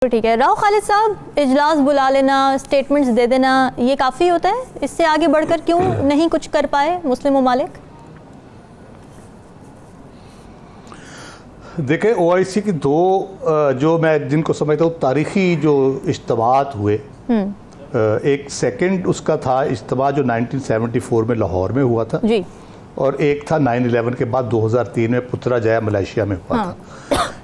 ठीक है। राव खालिद साहब, इजलास बुला लेना, स्टेटमेंट्स दे देना, ये काफ़ी होता है? इससे आगे बढ़कर क्यों नहीं कुछ कर पाए मुस्लिम ममालिक? देखें, ओआईसी की दो जो मैं जिनको समझता हूँ तारीखी जो इज्तिमात हुए, एक सेकंड उसका था इज्तिमा जो 1974 में लाहौर में हुआ था जी, और एक था 9/11 के बाद 2003 में पुत्रजाया मलेशिया में हुआ था।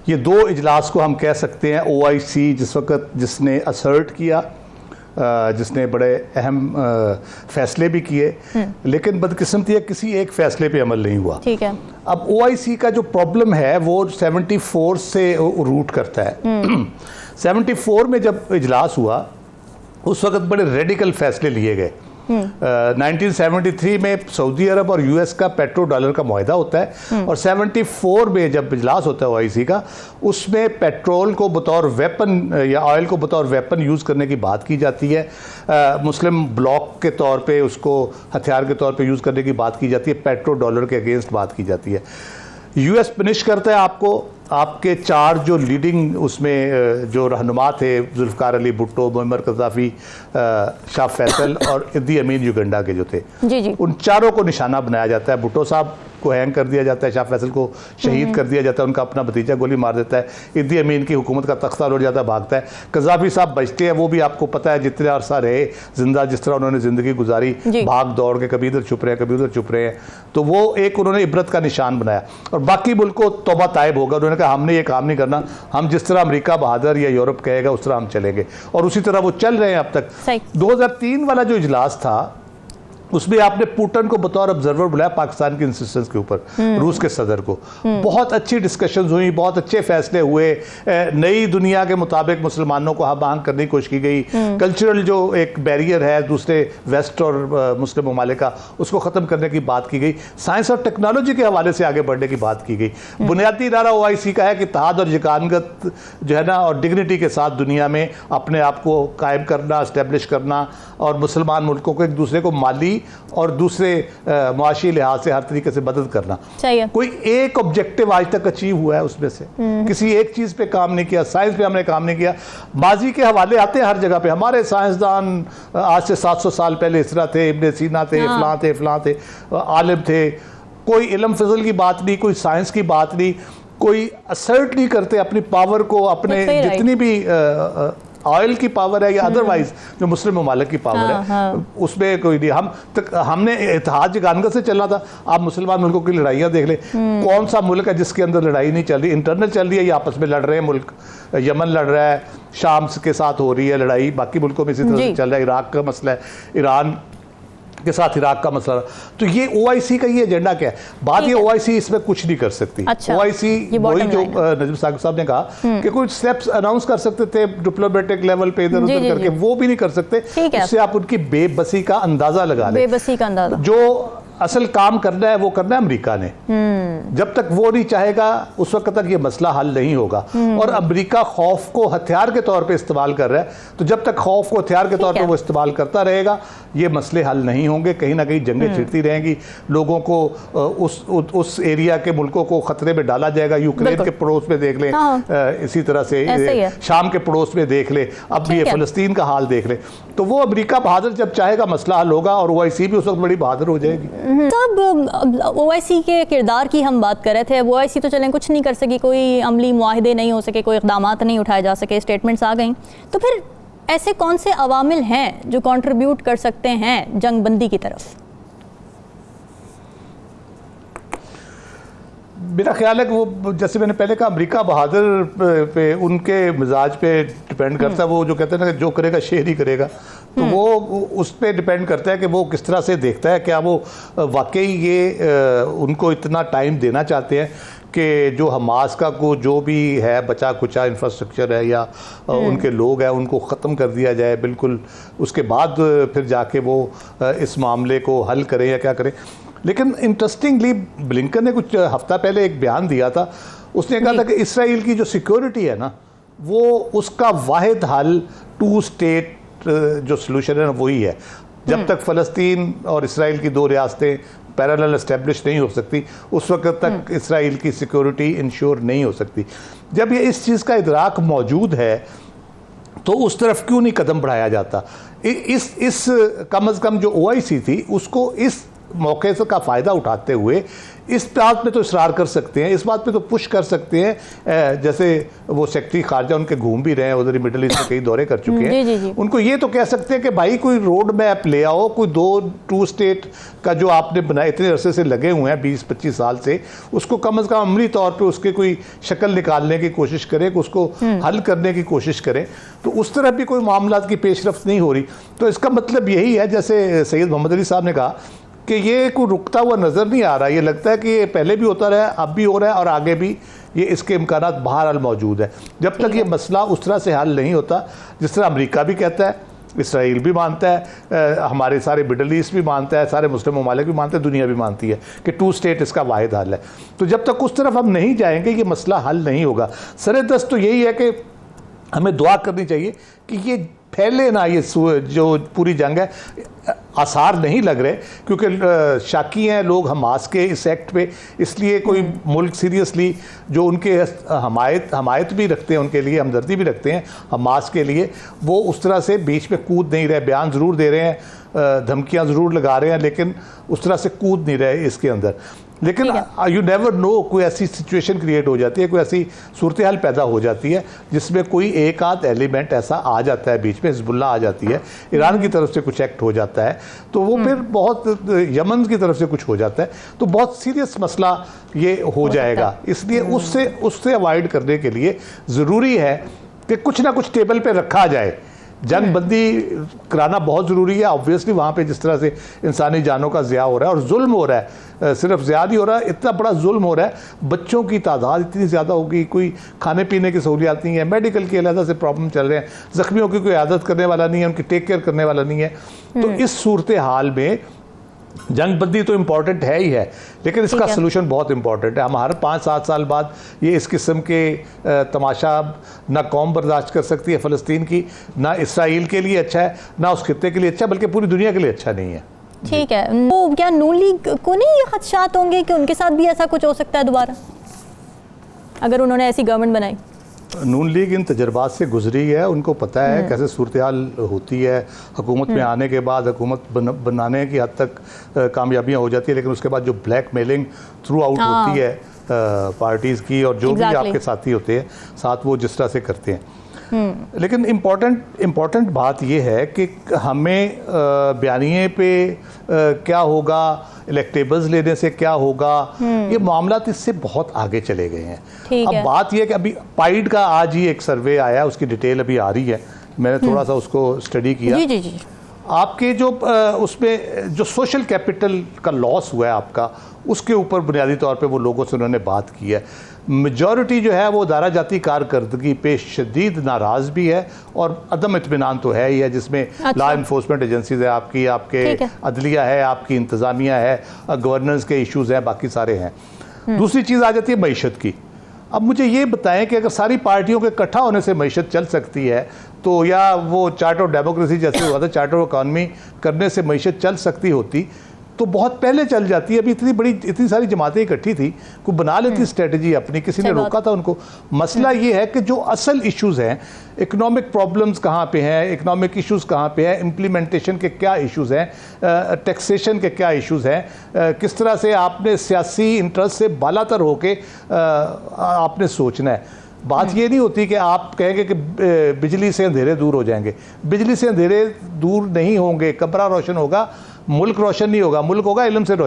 ये दो इजलास को हम कह सकते हैं ओआईसी जिस वक्त जिसने असर्ट किया, जिसने बड़े अहम फैसले भी किए, लेकिन बदकिस्मती है किसी एक फैसले पे अमल नहीं हुआ। ठीक है। अब ओआईसी का जो प्रॉब्लम है वो 74 से रूट करता है। 74 में जब इजलास हुआ उस वक्त बड़े रेडिकल फैसले लिए गए। 1973 में सऊदी अरब और यूएस का पेट्रो डॉलर का मुआहदा होता है, और 74 में जब इजलास होता है ओआईसी का, उसमें पेट्रोल को बतौर वेपन या ऑयल को बतौर वेपन यूज़ करने की बात की जाती है। मुस्लिम ब्लॉक के तौर पे उसको हथियार के तौर पे यूज़ करने की बात की जाती है, पेट्रो डॉलर के अगेंस्ट बात की जाती है। यूएस पनिश करता है आपको, आपके चार जो लीडिंग उसमें जो रहनुमा थे, जुल्फ़िकार अली भुट्टो, मुअम्मर कज़ाफ़ी, शाह फैसल और इद्दी अमीन युगंडा के जो थे, जी। उन चारों को निशाना बनाया जाता है। भुट्टो साहब को हैंग कर दिया जाता है, शाह फैसल को शहीद कर दिया जाता है, उनका अपना भतीजा गोली मार देता है, इद्दी अमीन की हुकूमत का तख्ता लौट जाता है, भागता है। कज़ाफ़ी साहब बचते हैं, वो भी आपको पता है जितने अरसा रहे जिंदा, जिस तरह उन्होंने ज़िंदगी गुजारी, भाग दौड़ के कभी इधर छुप रहे हैं कभी उधर छुप रहे हैं, तो वो एक उन्होंने इबरत का निशान बनाया। और बाकी मुल्क को तौबा तायब होगा, उन्होंने कहा हमने ये काम नहीं करना, हम जिस तरह अमेरिका बहादुर या यूरोप कहेगा उस तरह हम चलेंगे, और उसी तरह वो चल रहे हैं अब तक। 2003 वाला जो इजलास था उसमें आपने पुतिन को बतौर ऑब्जर्वर बुलाया पाकिस्तान की इंसिस्टेंस के ऊपर, रूस के सदर को। बहुत अच्छी डिस्कशंस हुई, बहुत अच्छे फैसले हुए, नई दुनिया के मुताबिक मुसलमानों को हम आहंग करने की कोशिश की गई। कल्चरल जो एक बैरियर है दूसरे वेस्ट और मुस्लिम ममालिक का, उसको ख़त्म करने की बात की गई। साइंस और टेक्नोलॉजी के हवाले से आगे बढ़ने की बात की गई। बुनियादी इदारा ओआईसी का है कि इत्तेहाद और यकानगत जो है ना, और डिग्निटी के साथ दुनिया में अपने आप को कायम करना, इस्टेब्लिश करना, और मुसलमान मुल्कों को एक दूसरे को माली और दूसरे मुआशी लिहाज से हर तरीके से मदद करना चाहिए। कोई एक ऑब्जेक्टिव आज तक अचीव हुआ है उसमें से? किसी एक चीज़ पे काम नहीं किया। साइंस पे हमने काम नहीं किया। माजी के हवाले आते हैं हर जगह पे, हमारे साइंसदान आज से 700 साल पहले इस तरह थे, इब्ने सीना थे, फलां थे, आलिम थे। कोई इल्म फजल की बात नहीं, कोई साइंस की बात नहीं, कोई असर्ट नहीं करते अपनी पावर को, अपने जितनी भी ऑयल की पावर है या अदरवाइज जो मुस्लिम ममालिक की पावर है, उसमें कोई नहीं। हमने इत्तेहाद यकानगत से चलना था। आप मुसलमान मुल्कों की लड़ाइयाँ देख लें, कौन सा मुल्क है जिसके अंदर लड़ाई नहीं चल रही? इंटरनल चल रही है या आपस में लड़ रहे हैं मुल्क? यमन लड़ रहा है, शाम के साथ हो रही है लड़ाई, बाकी मुल्कों में इसी तरह से चल रहा है। इराक का मसला है, ईरान के साथ इराक का मसला। तो ये ओआईसी का ये एजेंडा क्या है? बात ये ओआईसी इसमें कुछ नहीं कर सकती। ओआईसी वही जो नजम साकिब साहब ने कहा कि कुछ स्टेप्स अनाउंस कर सकते थे डिप्लोमेटिक लेवल पे इधर उधर करके, वो भी नहीं कर सकते। उससे आप उनकी बेबसी का अंदाजा लगा लें। बेबसी का अंदाजा। जो असल काम करना है वो करना है अमेरिका ने। जब तक वो नहीं चाहेगा उस वक्त तक ये मसला हल नहीं होगा। और अमेरिका खौफ को हथियार के तौर पे इस्तेमाल कर रहा है, तो जब तक खौफ को हथियार के तौर पे वो इस्तेमाल करता रहेगा ये मसले हल नहीं होंगे। कहीं ना कहीं जंगें छिड़ती रहेंगी, लोगों को उस एरिया के मुल्कों को खतरे में डाला जाएगा। यूक्रेन के पड़ोस में देख लें, इसी तरह से शाम के पड़ोस में देख ले, अब भी ये फलस्तीन का हाल देख ले। तो वो अमेरिका बहादुर जब चाहेगा मसला हल होगा, और ओआईसी भी उस वक्त बड़ी बहादुर हो जाएगी। तब ओआईसी के किरदार की हम बात कर रहे थे। ओआईसी तो चलें कुछ नहीं कर सकी, कोई अमली मुआहदे नहीं हो सके, कोई इक़दामात नहीं उठाए जा सके, स्टेटमेंट्स आ गई। तो फिर ऐसे कौन से अवामिल हैं जो कंट्रीब्यूट कर सकते हैं जंग बंदी की तरफ? मेरा ख्याल है कि वो जैसे मैंने पहले कहा, अमेरिका बहादुर पे उनके मिजाज पे डिपेंड करता है। वो जो कहते हैं ना, जो करेगा शेर ही करेगा, तो वो उस पर डिपेंड करता है कि वो किस तरह से देखता है। क्या वो वाकई ये उनको इतना टाइम देना चाहते हैं कि जो हमास का को जो भी है बचा कुचा इंफ्रास्ट्रक्चर है या उनके लोग हैं उनको ख़त्म कर दिया जाए बिल्कुल, उसके बाद फिर जाके वो इस मामले को हल करें या क्या करें। लेकिन इंटरेस्टिंगली ब्लिंकन ने कुछ हफ्ता पहले एक बयान दिया था। उसने कहा था कि इसराइल की जो सिक्योरिटी है ना, वो उसका वाहिद हल 2 स्टेट जो सलूशन है ना वही है। जब तक फ़लस्तीन और इसराइल की 2 रियासतें पैरेलल एस्टेब्लिश नहीं हो सकती, उस वक्त तक इसराइल की सिक्योरिटी इंश्योर नहीं हो सकती। जब ये इस चीज़ का इदराक मौजूद है तो उस तरफ क्यों नहीं कदम बढ़ाया जाता। इस कम अज़ कम जो OIC थी उसको इस मौके से का फ़ायदा उठाते हुए इस बात पे तो इसरार कर सकते हैं, इस बात पे तो पुश कर सकते हैं, जैसे वो सेक्रेटरी खारजा उनके घूम भी रहे हैं उधर, मिडिल ईस्ट में कई दौरे कर चुके हैं। जी। उनको ये तो कह सकते हैं कि भाई कोई रोड मैप ले आओ, कोई टू स्टेट का जो आपने बनाया इतने अरसे से लगे हुए हैं 20-25 साल से, उसको कम अज़ कम अमली तौर पे उसके कोई शक्ल निकालने की कोशिश करें, उसको हल करने की कोशिश करें। तो उस तरह भी कोई मामला की पेशरफ्त नहीं हो रही। तो इसका मतलब यही है, जैसे सैयद मोहम्मद अली साहब ने कहा कि ये कोई रुकता हुआ नज़र नहीं आ रहा। ये लगता है कि ये पहले भी होता रहा, अब भी हो रहा है और आगे भी ये इसके इम्कानात बहरहाल मौजूद है। जब तक ये मसला उस तरह से हल नहीं होता जिस तरह अमेरिका भी कहता है, इसराइल भी मानता है, हमारे सारे मिडल ईस्ट भी मानता है, सारे मुस्लिम ममालिक भी मानते हैं, दुनिया भी मानती है कि 2 स्टेट इसका वाहिद हल है। तो जब तक उस तरफ हम नहीं जाएंगे ये मसला हल नहीं होगा। सरेदस्त तो यही है कि हमें दुआ करनी चाहिए कि ये फैले ना, ये जो पूरी जंग है। आसार नहीं लग रहे क्योंकि शाकी हैं लोग हमास के इस एक्ट पे, इसलिए कोई मुल्क सीरियसली जो उनके हमायत भी रखते हैं, उनके लिए हमदर्दी भी रखते हैं हमास के लिए, वो उस तरह से बीच में कूद नहीं रहे। बयान ज़रूर दे रहे हैं, धमकियां ज़रूर लगा रहे हैं, लेकिन उस तरह से कूद नहीं रहे इसके अंदर। लेकिन यू नेवर नो, कोई ऐसी सिचुएशन क्रिएट हो जाती है, कोई ऐसी सूरत हाल पैदा हो जाती है जिसमें कोई एक आध एलिमेंट ऐसा आ जाता है बीच में, हिजबुल्लाह आ जाती है, ईरान की तरफ से कुछ एक्ट हो जाता है, तो वो फिर बहुत, यमन की तरफ से कुछ हो जाता है, तो बहुत सीरियस मसला ये हो जाएगा। इसलिए उससे अवॉइड करने के लिए ज़रूरी है कि कुछ ना कुछ टेबल पे रखा जाए। जंग बंदी कराना बहुत ज़रूरी है। ऑब्वियसली वहाँ पे जिस तरह से इंसानी जानों का ज़िया हो रहा है और जुल्म हो रहा है, सिर्फ ज़िया नहीं हो रहा है, इतना बड़ा जुल्म हो रहा है, बच्चों की तादाद इतनी ज़्यादा होगी, कोई खाने पीने की सहूलियात नहीं है, मेडिकल के अलग से प्रॉब्लम चल रहे हैं, ज़ख्मियों की कोई आदत करने वाला नहीं है, उनकी टेक केयर करने वाला नहीं है। तो इस सूरत हाल में जंग बंदी तो इम्पॉर्टेंट है ही है, लेकिन इसका सलूशन बहुत इम्पॉर्टेंट है। हम हर 5-7 साल बाद ये इस किस्म के तमाशा ना कौम बर्दाश्त कर सकती है फ़लस्तीन की, ना इसराइल के लिए अच्छा है, ना उस खित्ते के लिए अच्छा, बल्कि पूरी दुनिया के लिए अच्छा नहीं है। ठीक है, तो क्या नून लीग को नहीं ये खदशात होंगे कि उनके साथ भी ऐसा कुछ हो सकता है दोबारा, अगर उन्होंने ऐसी गवर्नमेंट बनाई? नून लीग इन तजर्बात से गुजरी है, उनको पता है कैसे सूरत हाल होती है। हुकूमत में आने के बाद हुकूमत बनाने की हद तक कामयाबियाँ हो जाती है, लेकिन उसके बाद जो ब्लैक मेलिंग थ्रू आउट होती है पार्टीज़ की, और जो भी आपके साथी होते हैं साथ, वो जिस तरह से करते हैं। लेकिन इम्पॉर्टेंट बात यह है कि हमें बयानिए पे क्या होगा, इलेक्टेबल्स लेने से क्या होगा, ये मामला इससे बहुत आगे चले गए हैं। अब बात यह है कि अभी पाइड का आज ही एक सर्वे आया, उसकी डिटेल अभी आ रही है, मैंने थोड़ा सा उसको स्टडी किया। जी। आपके जो उसमें जो सोशल कैपिटल का लॉस हुआ है आपका, उसके ऊपर बुनियादी तौर पे वो लोगों से उन्होंने बात की है। मेजॉरिटी जो है वो दारा जाती कारकर्दगी पे शदीद नाराज़ भी है, और अदम इत्मीनान तो है ही है, जिसमें लॉ इन्फोर्समेंट एजेंसीज है आपकी, आपके अदलिया है, आपकी इंतज़ामिया है, गवर्नेंस के इशूज़ हैं, बाकी सारे हैं। दूसरी चीज़ आ जाती है मईशत की। अब मुझे ये बताएं कि अगर सारी पार्टियों के इकट्ठा होने से मईशत चल सकती है, तो या वो चार्टर ऑफ डेमोक्रेसी जैसे हुआ था, चार्टर ऑफ इकॉनमी करने से मईशत चल सकती होती तो बहुत पहले चल जाती है। अभी इतनी सारी जमातें इकट्ठी थी, कोई बना लेती स्ट्रेटजी अपनी, किसी ने रोका था उनको। मसला ये है कि जो असल इश्यूज़ हैं, इकोनॉमिक प्रॉब्लम्स कहाँ पे हैं, इकोनॉमिक इश्यूज़ कहाँ पे हैं, इम्प्लीमेंटेशन के क्या इश्यूज़ हैं, टैक्सेशन के क्या इश्यूज़ हैं, किस तरह से आपने सियासी इंटरेस्ट से बालातर होके आपने सोचना है। बात ये नहीं होती कि आप कहेंगे कि बिजली से अंधेरे दूर हो जाएंगे। बिजली से अंधेरे दूर नहीं होंगे, कमरा रोशन होगा, मुल्क रोशन नहीं होगा। मुल्क होगा इल्म से रोशन।